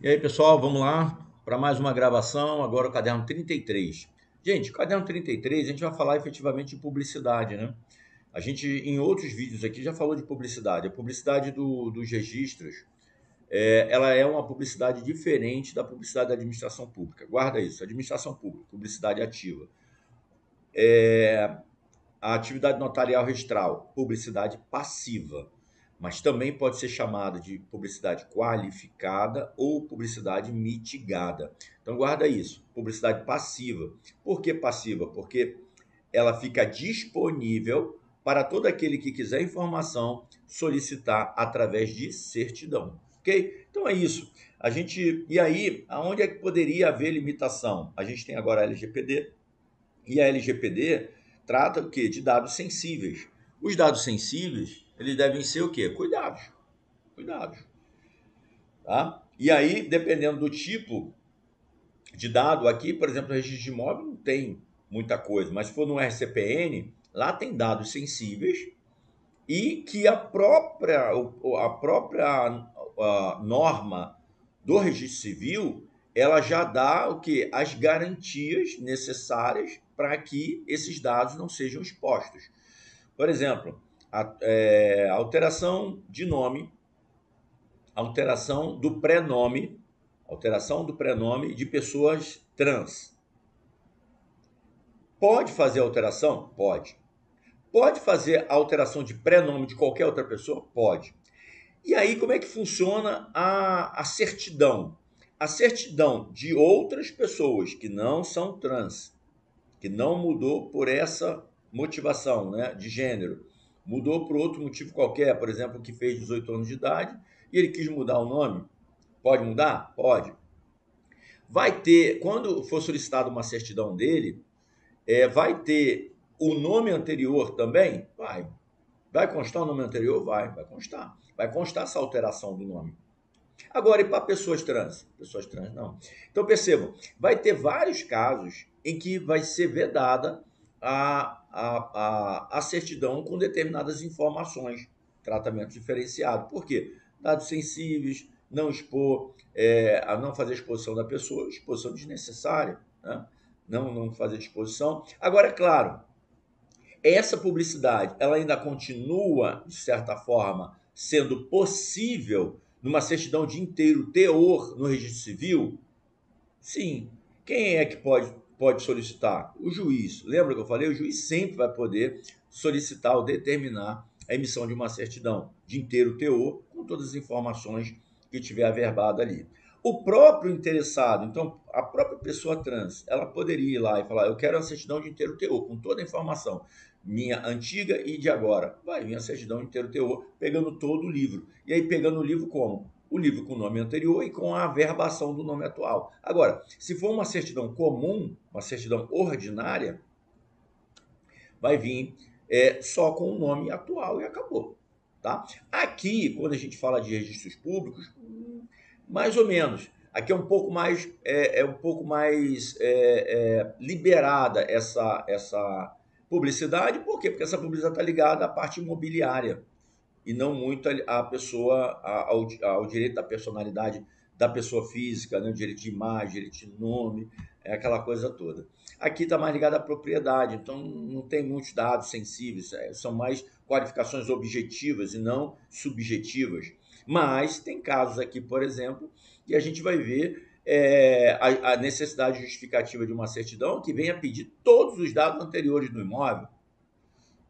E aí, pessoal, vamos lá para mais uma gravação. Agora o caderno 33. Gente, o caderno 33, a gente vai falar efetivamente de publicidade, né? A gente, em outros vídeos aqui, já falou de publicidade. A publicidade dos registros, ela é uma publicidade diferente da publicidade da administração pública. Guarda isso, administração pública, publicidade ativa. A atividade notarial registral, publicidade passiva, mas também pode ser chamada de publicidade qualificada ou publicidade mitigada. Então guarda isso, publicidade passiva. Por que passiva? Porque ela fica disponível para todo aquele que quiser informação solicitar através de certidão, ok? Então é isso. E aí, aonde é que poderia haver limitação? A gente tem agora a LGPD, e a LGPD trata o quê? De dados sensíveis. Os dados sensíveis, eles devem ser o quê? Cuidados. Cuidados. Tá? E aí, dependendo do tipo de dado, aqui, por exemplo, o registro de imóvel não tem muita coisa, mas se for no RCPN, lá tem dados sensíveis e que a própria norma do registro civil, ela já dá o que? As garantias necessárias para que esses dados não sejam expostos. Por exemplo, alteração de nome, alteração do prenome de pessoas trans. Pode fazer alteração? Pode. Pode fazer a alteração de prenome de qualquer outra pessoa? Pode. E aí, como é que funciona a certidão? A certidão de outras pessoas que não são trans, que não mudou por essa motivação, né, de gênero, mudou por outro motivo qualquer, por exemplo, que fez 18 anos de idade e ele quis mudar o nome. Pode mudar? Pode. Vai ter, quando for solicitada uma certidão dele, vai ter o nome anterior também? Vai. Vai constar o nome anterior? Vai constar. Vai constar essa alteração do nome. Agora, e para pessoas trans? Pessoas trans não. Então, percebam, vai ter vários casos em que vai ser vedada a certidão com determinadas informações, tratamento diferenciado. Por quê? Dados sensíveis, não expor, a não fazer exposição da pessoa, exposição desnecessária, né? Não fazer exposição. Agora, é claro, essa publicidade, ela ainda continua, de certa forma, sendo possível numa certidão de inteiro teor no registro civil? Sim. Quem é que pode solicitar? O juiz. Lembra que eu falei? O juiz sempre vai poder solicitar ou determinar a emissão de uma certidão de inteiro teor, com todas as informações que tiver averbado ali. O próprio interessado, então a própria pessoa trans, ela poderia ir lá e falar: eu quero uma certidão de inteiro teor, com toda a informação, minha antiga e de agora. Vai vir a certidão de inteiro teor, pegando todo o livro. E aí, pegando o livro como? O livro com o nome anterior e com a averbação do nome atual. Agora, se for uma certidão comum, uma certidão ordinária, vai vir só com o nome atual e acabou. Tá? Aqui, quando a gente fala de registros públicos, mais ou menos. Aqui é um pouco mais, liberada essa publicidade. Por quê? Porque essa publicidade está ligada à parte imobiliária e não muito à pessoa, ao direito da personalidade da pessoa física, né? O direito de imagem, direito de nome, aquela coisa toda. Aqui está mais ligado à propriedade, então não tem muitos dados sensíveis, são mais qualificações objetivas e não subjetivas. Mas tem casos aqui, por exemplo, que a gente vai ver a necessidade justificativa de uma certidão que venha pedir todos os dados anteriores do imóvel.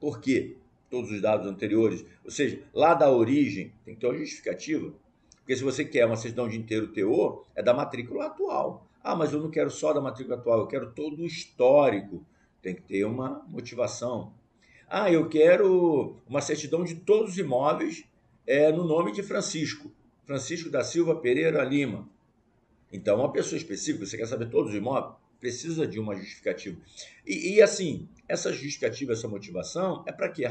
Por quê? Todos os dados anteriores, ou seja, lá da origem, tem que ter uma justificativa. Porque se você quer uma certidão de inteiro teor, é da matrícula atual. Ah, mas eu não quero só da matrícula atual, eu quero todo o histórico. Tem que ter uma motivação. Ah, eu quero uma certidão de todos os imóveis no nome de Francisco. Francisco da Silva Pereira Lima. Então, uma pessoa específica, você quer saber todos os imóveis, precisa de uma justificativa. E assim, essa justificativa, essa motivação é para quê?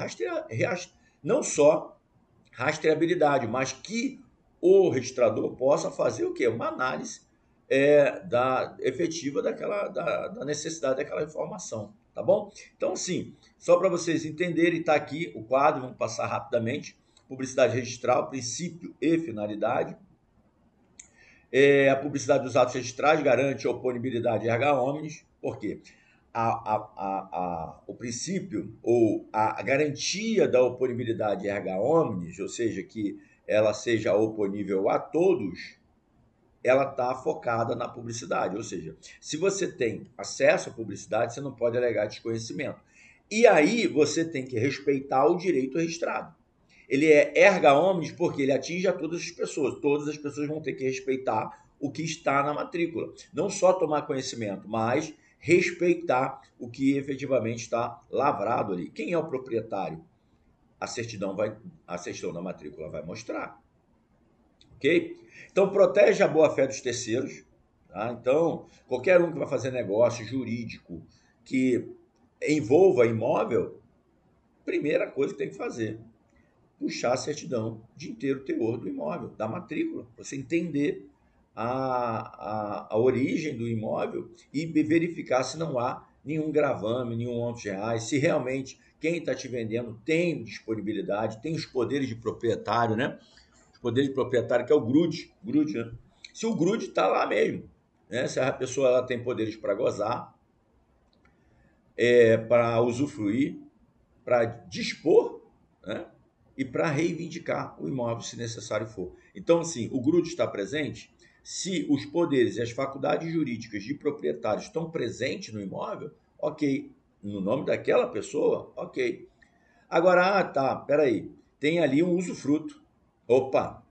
Não só rastreabilidade, mas que o registrador possa fazer o quê? Uma análise efetiva da necessidade daquela informação, tá bom? Então, assim, só para vocês entenderem, está aqui o quadro, vamos passar rapidamente. Publicidade registral, princípio e finalidade. A publicidade dos atos registrais garante a oponibilidade erga omnes, por quê? O princípio ou a garantia da oponibilidade erga omnes, ou seja, que ela seja oponível a todos, ela está focada na publicidade. Ou seja, se você tem acesso à publicidade, você não pode alegar desconhecimento. E aí você tem que respeitar o direito registrado. Ele é erga omnes porque ele atinge a todas as pessoas. Todas as pessoas vão ter que respeitar o que está na matrícula. Não só tomar conhecimento, mas respeitar o que efetivamente está lavrado ali. Quem é o proprietário? A certidão da matrícula vai mostrar. Ok? Então, protege a boa-fé dos terceiros. Tá? Então, qualquer um que vai fazer negócio jurídico que envolva imóvel, primeira coisa que tem que fazer, puxar a certidão de inteiro teor do imóvel, da matrícula, para você entender a origem do imóvel e verificar se não há nenhum gravame, nenhum ônus reais, se realmente quem está te vendendo tem disponibilidade, tem os poderes de proprietário, né? Os poderes de proprietário, que é o GRUD, né? Se o GRUD está lá mesmo, né? Se a pessoa ela tem poderes para gozar, para usufruir, para dispor, né? E para reivindicar o imóvel, se necessário for. Então, assim, o GRUD está presente. Se os poderes e as faculdades jurídicas de proprietário estão presentes no imóvel, ok. No nome daquela pessoa, ok. Agora, tá, peraí, tem ali um usufruto. Opa,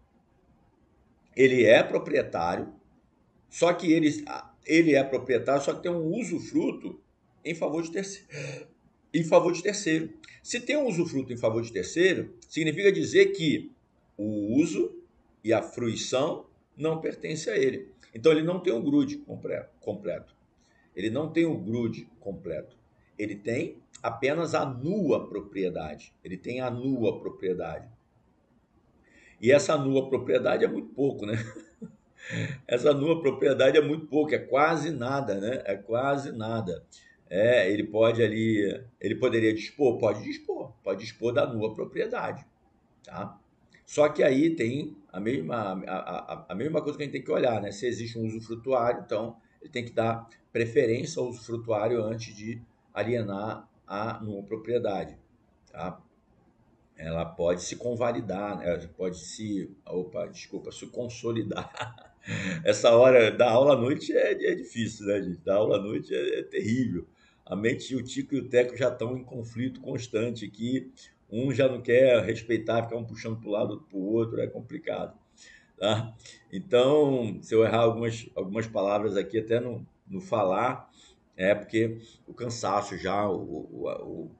ele é proprietário, só que ele é proprietário, só que tem um usufruto em favor de terceiro. Em favor de terceiro. Se tem um usufruto em favor de terceiro, significa dizer que o uso e a fruição não pertencem a ele. Então ele não tem um grude completo. Ele não tem o grude completo. Ele tem apenas a nua propriedade. Ele tem a nua propriedade. E essa nua propriedade é muito pouco, né? Essa nua propriedade é muito pouco, é quase nada, né? É quase nada. Ele pode ali, ele poderia dispor? Pode dispor da nua propriedade, tá? Só que aí tem a mesma coisa que a gente tem que olhar, né? Se existe um usufrutuário, então ele tem que dar preferência ao usufrutuário antes de alienar a nua propriedade, tá? Ela pode se convalidar, né? Se consolidar. Essa hora da aula à noite é difícil, né, gente? Da aula à noite é terrível. A mente, o Tico e o Teco já estão em conflito constante aqui. Um já não quer respeitar, ficar um puxando para o lado para o outro, é complicado, tá? Então, se eu errar algumas palavras aqui, até no falar, é porque o cansaço já, o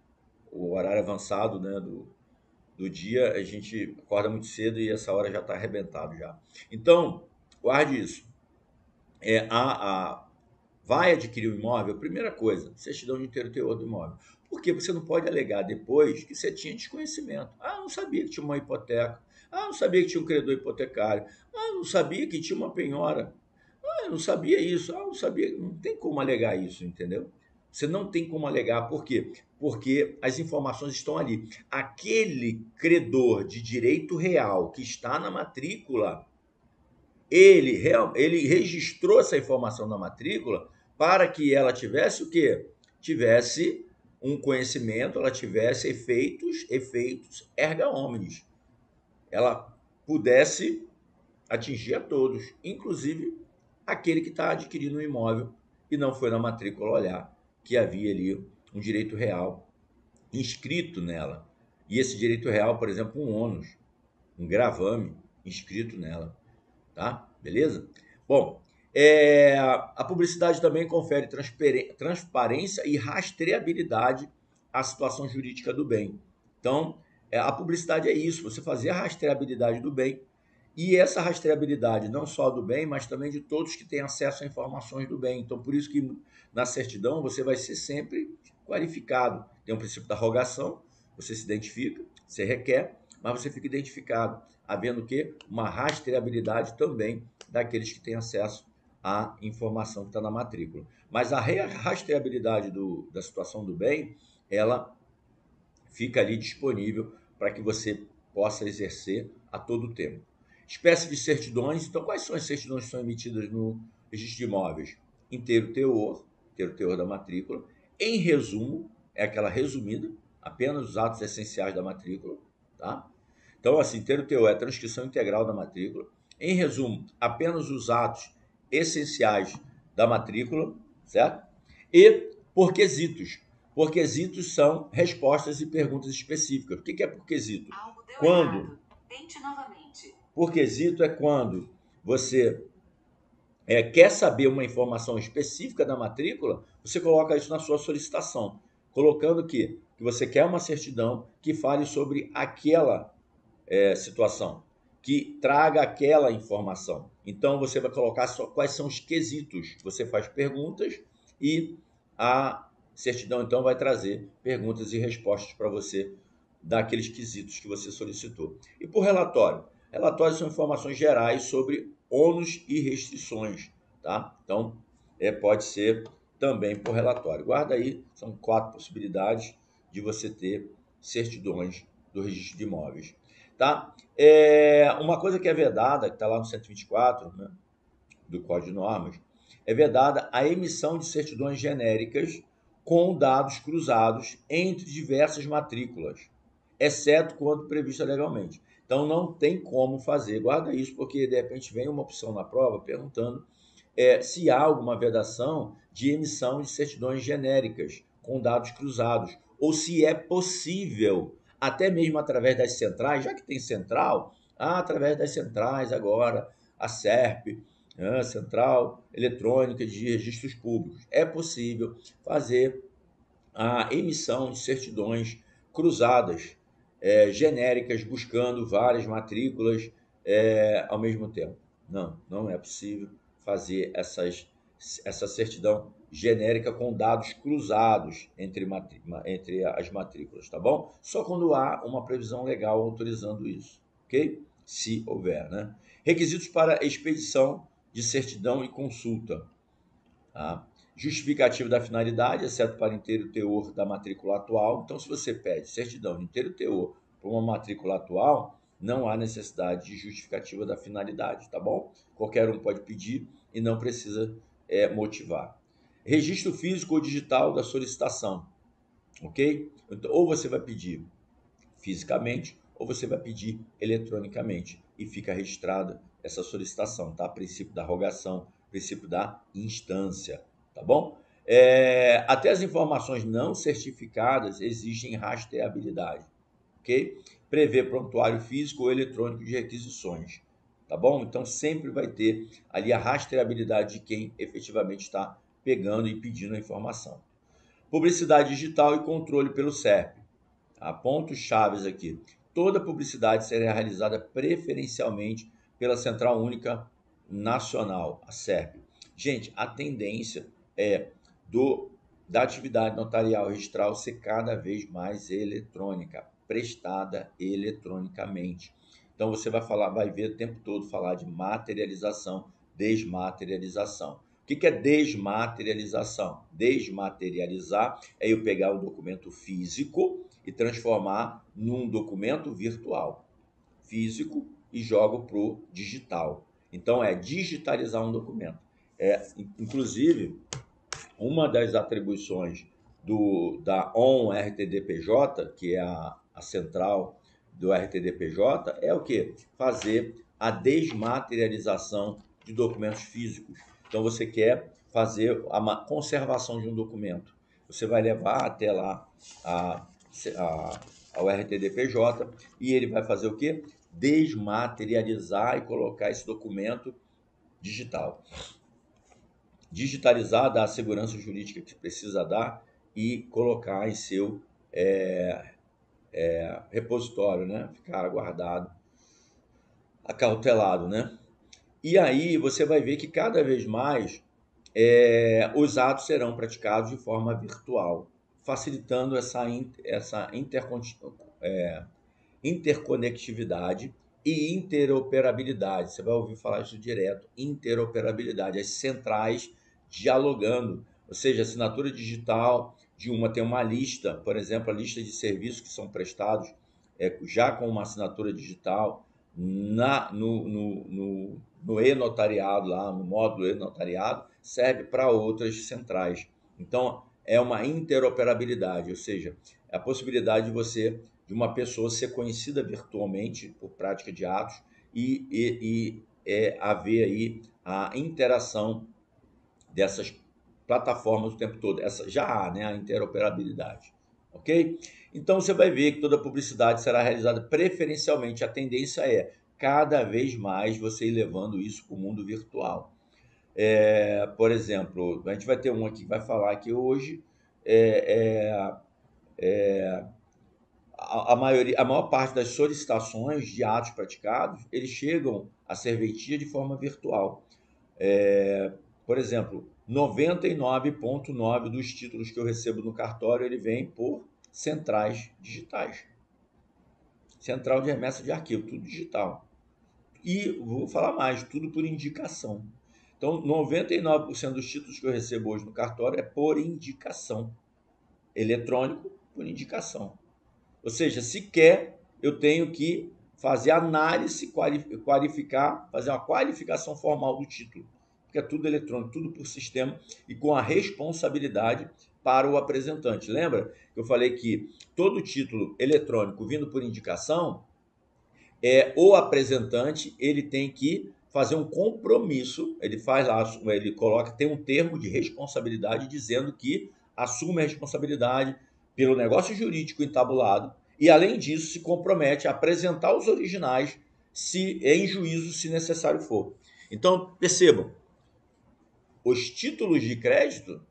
horário avançado, né, do dia, a gente acorda muito cedo e essa hora já está arrebentado já. Então, guarde isso. Vai adquirir o imóvel, primeira coisa, certidão de inteiro teor do imóvel. Porque você não pode alegar depois que você tinha desconhecimento. Ah, não sabia que tinha uma hipoteca. Ah, não sabia que tinha um credor hipotecário. Ah, não sabia que tinha uma penhora. Ah, eu não sabia isso. Ah, não sabia. Não tem como alegar isso, entendeu? Você não tem como alegar. Por quê? Porque as informações estão ali. Aquele credor de direito real que está na matrícula, ele registrou essa informação na matrícula para que ela tivesse o quê? Tivesse um conhecimento, ela tivesse efeitos erga omnes. Ela pudesse atingir a todos, inclusive aquele que está adquirindo um imóvel e não foi na matrícula olhar que havia ali um direito real inscrito nela. E esse direito real, por exemplo, um ônus, um gravame inscrito nela. Tá? Beleza? Bom, a publicidade também confere transparência e rastreabilidade à situação jurídica do bem. Então, a publicidade é isso, você fazer a rastreabilidade do bem e essa rastreabilidade não só do bem, mas também de todos que têm acesso a informações do bem. Então, por isso que na certidão você vai ser sempre qualificado. Tem um princípio da rogação, você se identifica, você requer, mas você fica identificado, havendo o quê? Uma rastreabilidade também daqueles que têm acesso à informação que está na matrícula. Mas a rastreabilidade da situação do bem, ela fica ali disponível para que você possa exercer a todo tempo. Espécie de certidões. Então, quais são as certidões que são emitidas no registro de imóveis? Inteiro teor da matrícula. Em resumo, é aquela resumida, apenas os atos essenciais da matrícula, tá? Então, assim, inteiro teor é a transcrição integral da matrícula. Em resumo, apenas os atos essenciais da matrícula, certo? E por quesitos. Por quesitos são respostas e perguntas específicas. O que é por quesito? Quando? Tente novamente. Por quesito é quando você quer saber uma informação específica da matrícula, você coloca isso na sua solicitação, colocando que você quer uma certidão que fale sobre aquela situação, que traga aquela informação. Então, você vai colocar só quais são os quesitos. Você faz perguntas e a certidão, então, vai trazer perguntas e respostas para você daqueles quesitos que você solicitou. E por relatório? Relatórios são informações gerais sobre ônus e restrições, tá? Então, pode ser também por relatório. Guarda aí, são 4 possibilidades de você ter certidões do registro de imóveis, tá? Uma coisa que é vedada, que está lá no 124, né, do Código de Normas, é vedada a emissão de certidões genéricas com dados cruzados entre diversas matrículas, exceto quando prevista legalmente. Então, não tem como fazer. Guarda isso, porque de repente vem uma opção na prova perguntando se há alguma vedação de emissão de certidões genéricas com dados cruzados, ou se é possível, até mesmo através das centrais, já que tem central, através das centrais agora, a SERP, Central Eletrônica de Registros Públicos, é possível fazer a emissão de certidões cruzadas, genéricas, buscando várias matrículas ao mesmo tempo. Não, não é possível fazer essa certidão genérica com dados cruzados entre as matrículas, tá bom? Só quando há uma previsão legal autorizando isso, ok? Se houver, né? Requisitos para expedição de certidão e consulta, tá? Justificativo da finalidade, exceto para inteiro teor da matrícula atual. Então, se você pede certidão de inteiro teor para uma matrícula atual, não há necessidade de justificativa da finalidade, tá bom? Qualquer um pode pedir e não precisa motivar. Registro físico ou digital da solicitação, ok? Então, ou você vai pedir fisicamente ou você vai pedir eletronicamente e fica registrada essa solicitação, tá? Princípio da rogação, princípio da instância, tá bom? Até as informações não certificadas exigem rastreabilidade, ok? Prevê prontuário físico ou eletrônico de requisições, tá bom? Então sempre vai ter ali a rastreabilidade de quem efetivamente está pegando e pedindo a informação. Publicidade digital e controle pelo SERP. Há pontos chaves aqui. Toda publicidade será realizada preferencialmente pela Central Única Nacional, a SERP. Gente, a tendência é da atividade notarial registral ser cada vez mais eletrônica, prestada eletronicamente. Então você vai ver o tempo todo falar de materialização, desmaterialização. O que é desmaterialização? Desmaterializar é eu pegar o documento físico e transformar num documento virtual, físico, e jogo para o digital. Então, é digitalizar um documento. Inclusive, uma das atribuições da ON-RTDPJ, que é a central do RTDPJ, é o quê? Fazer a desmaterialização de documentos físicos. Então, você quer fazer a conservação de um documento. Você vai levar até lá ao RTDPJ e ele vai fazer o quê? Desmaterializar e colocar esse documento digital. Digitalizar, dar a segurança jurídica que precisa dar e colocar em seu repositório, né? Ficar guardado, acautelado, né? E aí você vai ver que cada vez mais os atos serão praticados de forma virtual, facilitando essa interconectividade e interoperabilidade. Você vai ouvir falar isso direto, interoperabilidade, as centrais dialogando, ou seja, assinatura digital de uma tem uma lista, por exemplo, a lista de serviços que são prestados já com uma assinatura digital, no e-notariado, lá no módulo e-notariado, serve para outras centrais. Então, é uma interoperabilidade, ou seja, é a possibilidade de uma pessoa ser conhecida virtualmente por prática de atos e haver aí a interação dessas plataformas o tempo todo. Essa já há, né, a interoperabilidade, ok? Então você vai ver que toda publicidade será realizada preferencialmente. A tendência é cada vez mais você ir levando isso para o mundo virtual. Por exemplo, a gente vai ter um aqui que vai falar que hoje é, a maior parte das solicitações de atos praticados, eles chegam à serventia de forma virtual. Por exemplo, 99,9% dos títulos que eu recebo no cartório, ele vem por centrais digitais. Central de remessa de arquivo, tudo digital. E vou falar mais, tudo por indicação. Então, 99% dos títulos que eu recebo hoje no cartório é por indicação. Eletrônico por indicação. Ou seja, sequer eu tenho que fazer análise, qualificar, fazer uma qualificação formal do título. Porque é tudo eletrônico, tudo por sistema e com a responsabilidade para o apresentante. Lembra que eu falei que todo título eletrônico vindo por indicação, o apresentante ele tem que fazer um compromisso, ele faz lá, ele coloca, tem um termo de responsabilidade dizendo que assume a responsabilidade pelo negócio jurídico entabulado e, além disso, se compromete a apresentar os originais se em juízo, se necessário for. Então, percebam, os títulos de crédito,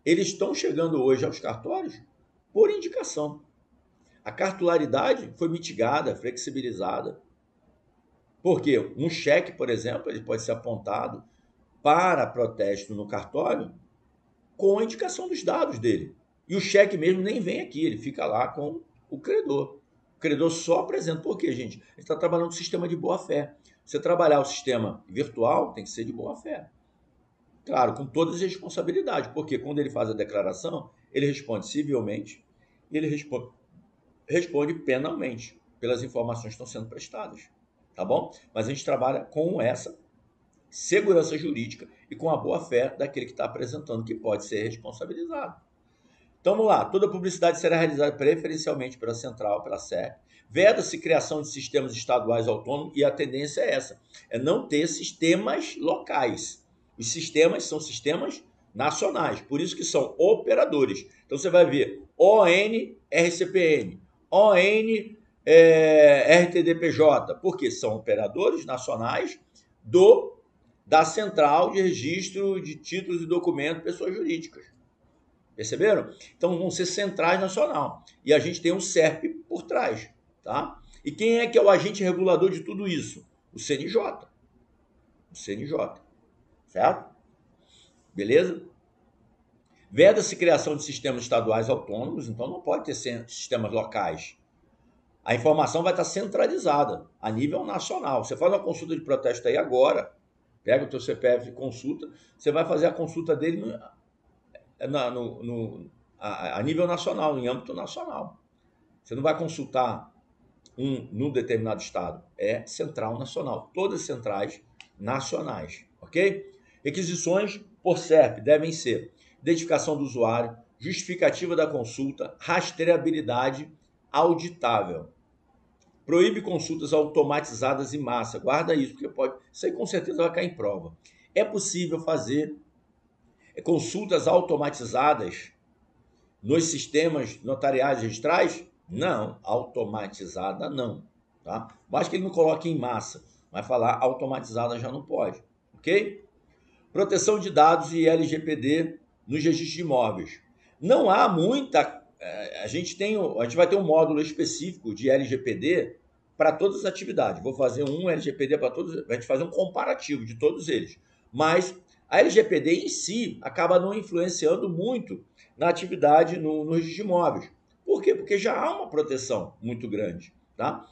eles estão chegando hoje aos cartórios por indicação. A cartularidade foi mitigada, flexibilizada. Porque um cheque, por exemplo, ele pode ser apontado para protesto no cartório com a indicação dos dados dele. E o cheque mesmo nem vem aqui, ele fica lá com o credor. O credor só apresenta. Por quê, gente? A gente está trabalhando com sistema de boa-fé. Você trabalhar o sistema virtual tem que ser de boa-fé. Claro, com todas as responsabilidades, porque quando ele faz a declaração, ele responde civilmente e ele responde penalmente pelas informações que estão sendo prestadas. Tá bom? Mas a gente trabalha com essa segurança jurídica e com a boa-fé daquele que está apresentando, que pode ser responsabilizado. Então vamos lá, toda publicidade será realizada preferencialmente pela central, pela SEP. Veda-se criação de sistemas estaduais autônomos e a tendência é essa, é não ter sistemas locais. Os sistemas são sistemas nacionais, por isso que são operadores. Então você vai ver ON, RCPN, ON, RTDPJ, porque são operadores nacionais da Central de Registro de Títulos e Documentos de Pessoas Jurídicas. Perceberam? Então vão ser centrais nacional. E a gente tem um SERP por trás. Tá? E quem é que é o agente regulador de tudo isso? O CNJ. O CNJ. Certo? Beleza? Veda-se criação de sistemas estaduais autônomos, então não pode ter sistemas locais. A informação vai estar centralizada a nível nacional. Você faz uma consulta de protesto aí agora, pega o teu CPF e consulta, você vai fazer a consulta dele a nível nacional, em âmbito nacional. Você não vai consultar num determinado estado, é central nacional, todas centrais nacionais, ok? Requisições por SERP devem ser identificação do usuário, justificativa da consulta, rastreabilidade auditável. Proíbe consultas automatizadas em massa. Guarda isso, porque isso aí com certeza vai cair em prova. É possível fazer consultas automatizadas nos sistemas notariais registrais? Não, automatizada não. Tá? Mas que ele não coloque em massa, mas falar automatizada já não pode. Ok? Proteção de dados e LGPD nos registros de imóveis. Não há muita. A gente vai ter um módulo específico de LGPD para todas as atividades. Vou fazer um LGPD para todos, a gente fazer um comparativo de todos eles. Mas a LGPD em si acaba não influenciando muito na atividade no registro de imóveis. Por quê? Porque já há uma proteção muito grande, tá?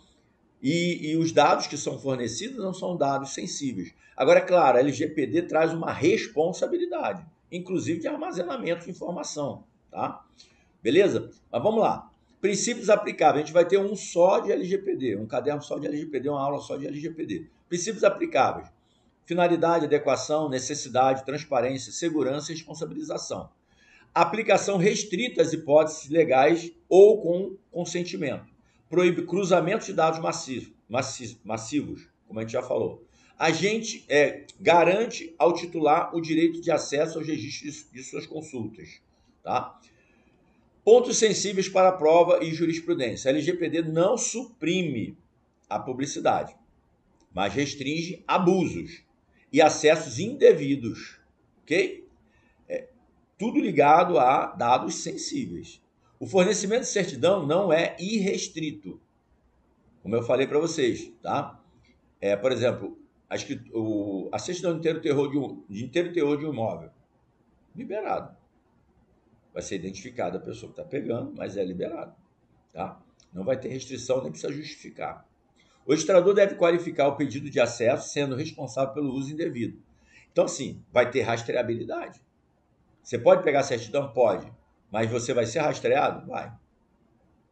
E os dados que são fornecidos não são dados sensíveis. Agora, é claro, a LGPD traz uma responsabilidade, inclusive de armazenamento de informação, tá? Beleza? Mas vamos lá. Princípios aplicáveis. A gente vai ter um só de LGPD, um caderno só de LGPD, uma aula só de LGPD. Princípios aplicáveis. Finalidade, adequação, necessidade, transparência, segurança e responsabilização. Aplicação restrita às hipóteses legais ou com consentimento. Proíbe cruzamento de dados massivos, como a gente já falou. Agente garante ao titular o direito de acesso aos registros de suas consultas. Tá? Pontos sensíveis para a prova e jurisprudência. A LGPD não suprime a publicidade, mas restringe abusos e acessos indevidos. Ok? Tudo ligado a dados sensíveis. O fornecimento de certidão não é irrestrito, como eu falei para vocês, tá? Por exemplo, a certidão de inteiro teor de um imóvel, liberado. Vai ser identificada a pessoa que está pegando, mas é liberado, tá? Não vai ter restrição, nem precisa justificar. O registrador deve qualificar o pedido de acesso, sendo responsável pelo uso indevido. Então, assim, vai ter rastreabilidade. Você pode pegar a certidão? Pode. Mas você vai ser rastreado? Vai.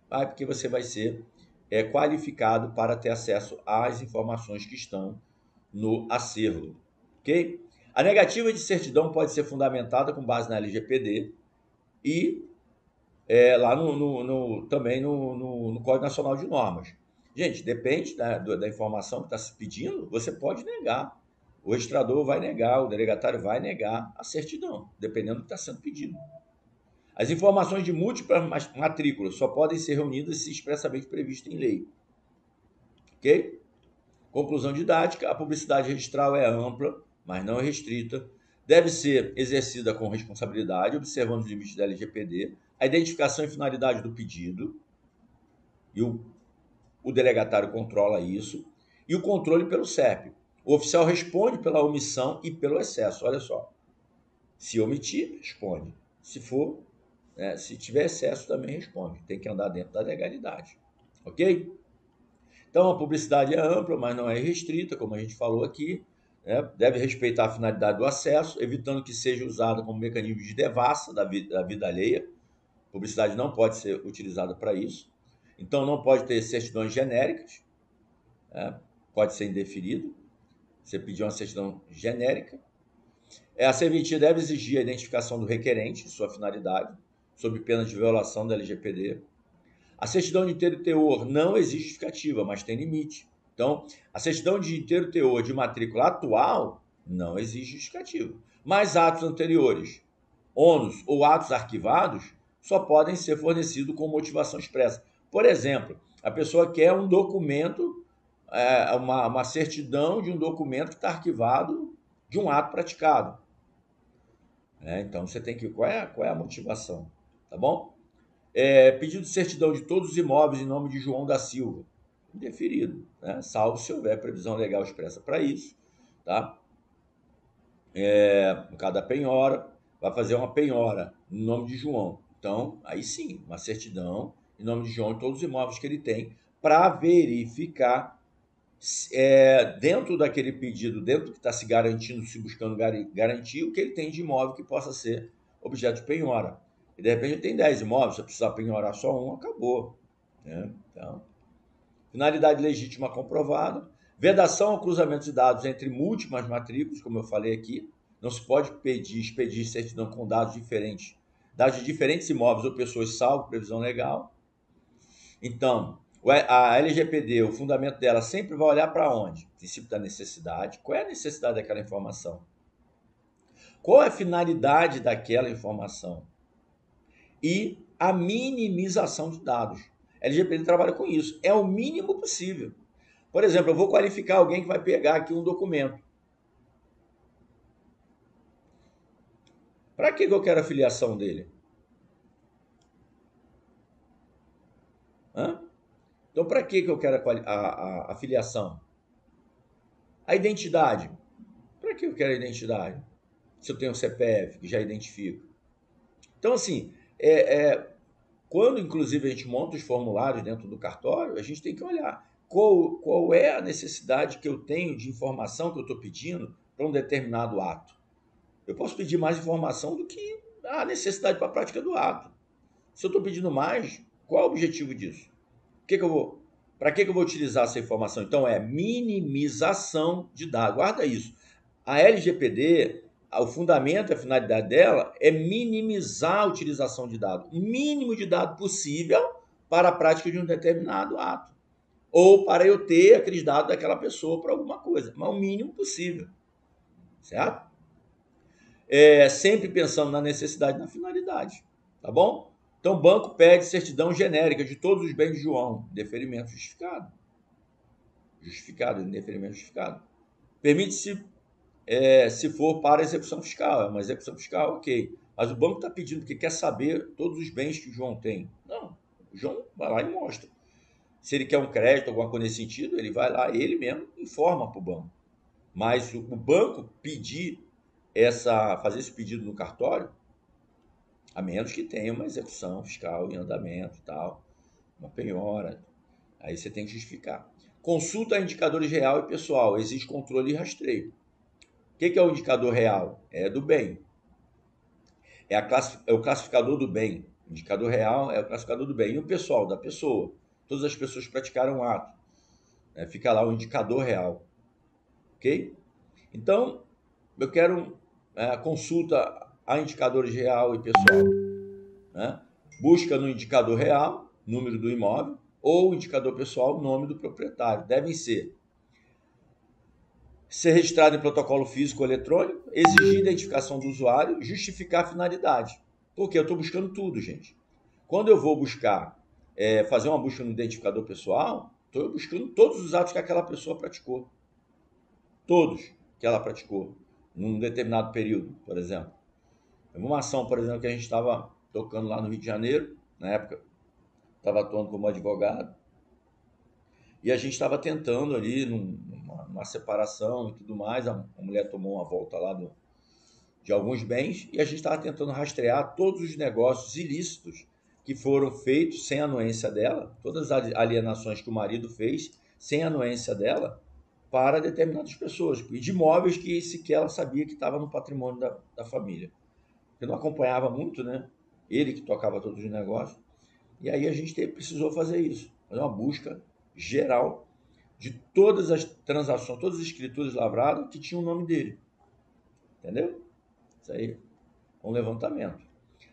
Vai, porque você vai ser qualificado para ter acesso às informações que estão no acervo. Ok? A negativa de certidão pode ser fundamentada com base na LGPD e lá também no Código Nacional de Normas. Gente, depende da informação que está se pedindo, você pode negar. O registrador vai negar, o delegatário vai negar a certidão, dependendo do que está sendo pedido. As informações de múltiplas matrículas só podem ser reunidas se expressamente previsto em lei. Ok? Conclusão didática: a publicidade registral é ampla, mas não é restrita. Deve ser exercida com responsabilidade, observando os limites da LGPD, a identificação e finalidade do pedido, e o delegatário controla isso, e o controle pelo CEP. O oficial responde pela omissão e pelo excesso. Olha só. Se omitir, responde. Se tiver excesso, também responde. Tem que andar dentro da legalidade. Ok? Então, a publicidade é ampla, mas não é restrita, como a gente falou aqui. Deve respeitar a finalidade do acesso, evitando que seja usada como mecanismo de devassa da vida alheia. A publicidade não pode ser utilizada para isso. Então, não pode ter certidões genéricas. Pode ser indeferido. Você pedir uma certidão genérica. A serventia deve exigir a identificação do requerente, sua finalidade, sob pena de violação da LGPD. A certidão de inteiro teor não exige justificativa, mas tem limite. Então, a certidão de inteiro teor de matrícula atual não exige justificativa. Mas atos anteriores, ônus ou atos arquivados só podem ser fornecidos com motivação expressa. Por exemplo, a pessoa quer um documento, uma certidão de um documento que está arquivado de um ato praticado. Então, você tem que... Qual é a motivação? Tá bom? Pedido de certidão de todos os imóveis em nome de João da Silva. Indeferido, salvo se houver previsão legal expressa para isso. Tá? No caso da penhora, vai fazer uma penhora em nome de João. Então, aí sim, uma certidão em nome de João de todos os imóveis que ele tem, para verificar dentro daquele pedido, dentro do que está se garantindo, se buscando garantir, o que ele tem de imóvel que possa ser objeto de penhora. E de repente ele tem 10 imóveis, se precisar penhorar só um, acabou. Então, finalidade legítima comprovada. Vedação ao cruzamento de dados entre múltiplas matrículas, como eu falei aqui. Não se pode expedir certidão com dados diferentes de diferentes imóveis ou pessoas, salvo previsão legal. Então, a LGPD, o fundamento dela sempre vai olhar para onde? O princípio da necessidade. Qual é a necessidade daquela informação? Qual é a finalidade daquela informação? E a minimização de dados. A LGPD trabalha com isso. É o mínimo possível. Por exemplo, eu vou qualificar alguém que vai pegar aqui um documento. Para que eu quero a filiação dele? Então, para que eu quero a filiação? A identidade. Para que eu quero a identidade? Se eu tenho um CPF que já identifica. Então, assim, quando inclusive a gente monta os formulários dentro do cartório, a gente tem que olhar qual é a necessidade que eu tenho de informação que eu estou pedindo para um determinado ato. Eu posso pedir mais informação do que a necessidade para a prática do ato. Se eu estou pedindo mais, Qual é o objetivo disso? Para que eu vou utilizar essa informação? Então, é minimização de dados. Guarda isso. A LGPD, o fundamento, a finalidade dela é minimizar a utilização de dados. O mínimo de dado possível para a prática de um determinado ato. Ou para eu ter aqueles dados daquela pessoa para alguma coisa. Mas o mínimo possível. Certo? Sempre pensando na necessidade e na finalidade. Tá bom? Então, o banco pede certidão genérica de todos os bens de João. Deferimento justificado. Justificado, indeferimento justificado. Permite-se, se for para execução fiscal. É uma execução fiscal, ok. Mas o banco está pedindo porque quer saber todos os bens que o João tem. Não, o João vai lá e mostra. Se ele quer um crédito, alguma coisa nesse sentido, ele vai lá, ele mesmo informa para o banco. Mas o banco fazer esse pedido no cartório, a menos que tenha uma execução fiscal em andamento, tal, uma penhora, aí você tem que justificar. Consulta indicadores real e pessoal, exige controle e rastreio. O que é o indicador real? É do bem. É o classificador do bem. O indicador real é o classificador do bem. E o pessoal, da pessoa. Todas as pessoas praticaram o ato. Fica lá o indicador real. Ok? Então, eu quero consulta a indicadores real e pessoal. Né? Busca no indicador real, número do imóvel, ou indicador pessoal, nome do proprietário. Devem ser registrado em protocolo físico ou eletrônico, exigir identificação do usuário, justificar a finalidade. Porque eu estou buscando tudo, gente. Quando eu vou buscar, fazer uma busca no identificador pessoal, estou buscando todos os atos que aquela pessoa praticou. Todos que ela praticou, num determinado período, por exemplo. Uma ação, por exemplo, que a gente estava tocando lá no Rio de Janeiro, na época, estava atuando como advogado, e a gente estava tentando ali numa separação e tudo mais, a mulher tomou uma volta lá de alguns bens, e a gente estava tentando rastrear todos os negócios ilícitos que foram feitos sem anuência dela, todas as alienações que o marido fez sem anuência dela, para determinadas pessoas, e de imóveis que sequer ela sabia que estava no patrimônio da família. Porque não acompanhava muito, né? Ele que tocava todos os negócios. E aí a gente precisou fazer isso, fazer uma busca geral de todas as transações, todas as escrituras lavradas que tinham o nome dele. Entendeu? Isso aí é um levantamento.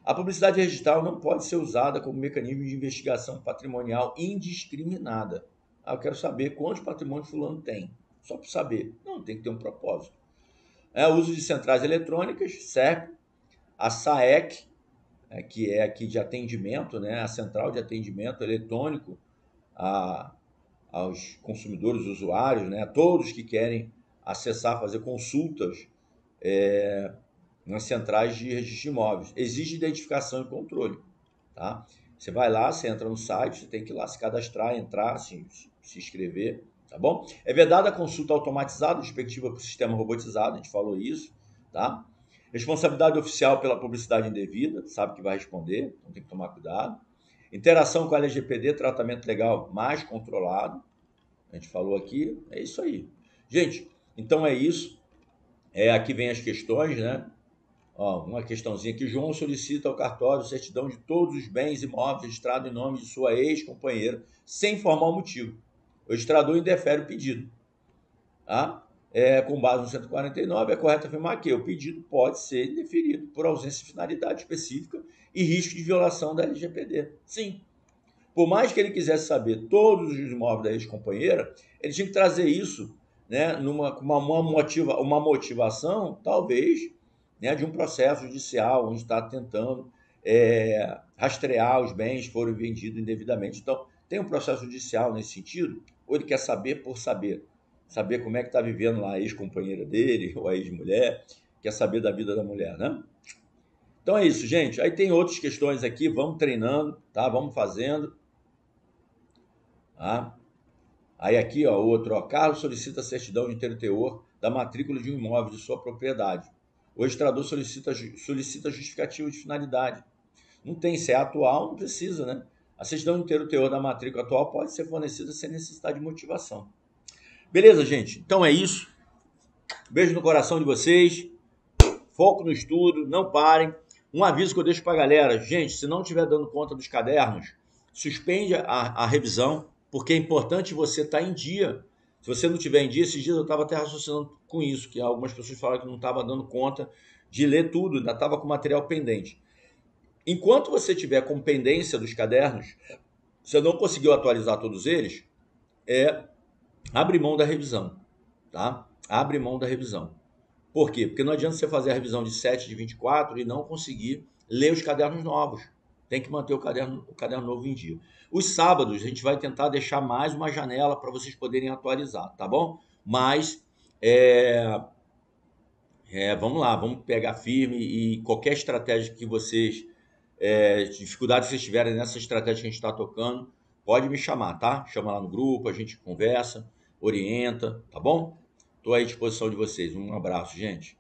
A publicidade registral não pode ser usada como mecanismo de investigação patrimonial indiscriminada. Eu quero saber quantos patrimônios fulano tem. Só para saber. Não, tem que ter um propósito. O uso de centrais eletrônicas, SERP, a SAEC, que é aqui de atendimento, né? A central de atendimento eletrônico aos consumidores, usuários, né? A todos que querem acessar, fazer consultas nas centrais de registro de imóveis. Exige identificação e controle. Tá? Você vai lá, você entra no site, você tem que ir lá se cadastrar, entrar, se inscrever. Tá bom? É vedada a consulta automatizada, respectiva para o sistema robotizado, a gente falou isso. Tá? Responsabilidade oficial pela publicidade indevida, sabe que vai responder, então tem que tomar cuidado. Interação com a LGPD, tratamento legal mais controlado. A gente falou aqui, é isso aí. Gente, então é isso. Aqui vem as questões, né? Uma questãozinha aqui. João solicita ao cartório certidão de todos os bens imóveis registrados em nome de sua ex-companheira, sem informar o motivo. O registrador indefere o pedido. Tá? Com base no 149, é correto afirmar que o pedido pode ser indeferido por ausência de finalidade específica e risco de violação da LGPD. Sim. Por mais que ele quisesse saber todos os imóveis da ex-companheira, ele tinha que trazer isso, né, uma motivação, talvez, né, de um processo judicial, onde está tentando rastrear os bens que foram vendidos indevidamente. Então, tem um processo judicial nesse sentido, ou ele quer saber por saber como é que está vivendo lá a ex-companheira dele, ou a ex-mulher, quer saber da vida da mulher, né? Então é isso, gente. Aí tem outras questões aqui, vamos treinando, tá? Vamos fazendo. Tá? Aí aqui, outro, Carlos solicita certidão de inteiro teor da matrícula de um imóvel de sua propriedade. O registrador solicita justificativa de finalidade. Não tem, se é atual, não precisa, né? A certidão de inteiro teor da matrícula atual pode ser fornecida sem necessidade de motivação. Beleza, gente? Então é isso. Beijo no coração de vocês. Foco no estudo, não parem. Um aviso que eu deixo para a galera. Gente, se não estiver dando conta dos cadernos, suspende a revisão, porque é importante você estar em dia. Se você não tiver em dia, esses dias eu estava até raciocinando com isso, que algumas pessoas falaram que não estava dando conta de ler tudo, ainda estava com material pendente. Enquanto você tiver com pendência dos cadernos, você não conseguiu atualizar todos eles, abre mão da revisão, tá? Abre mão da revisão. Por quê? Porque não adianta você fazer a revisão de 7 de 24 e não conseguir ler os cadernos novos. Tem que manter o caderno novo em dia. Os sábados a gente vai tentar deixar mais uma janela para vocês poderem atualizar, tá bom? Mas vamos lá, vamos pegar firme e qualquer estratégia que vocês, dificuldade que vocês tiverem nessa estratégia que a gente está tocando, pode me chamar, tá? Chama lá no grupo, a gente conversa, orienta, tá bom? Estou à disposição de vocês. Um abraço, gente.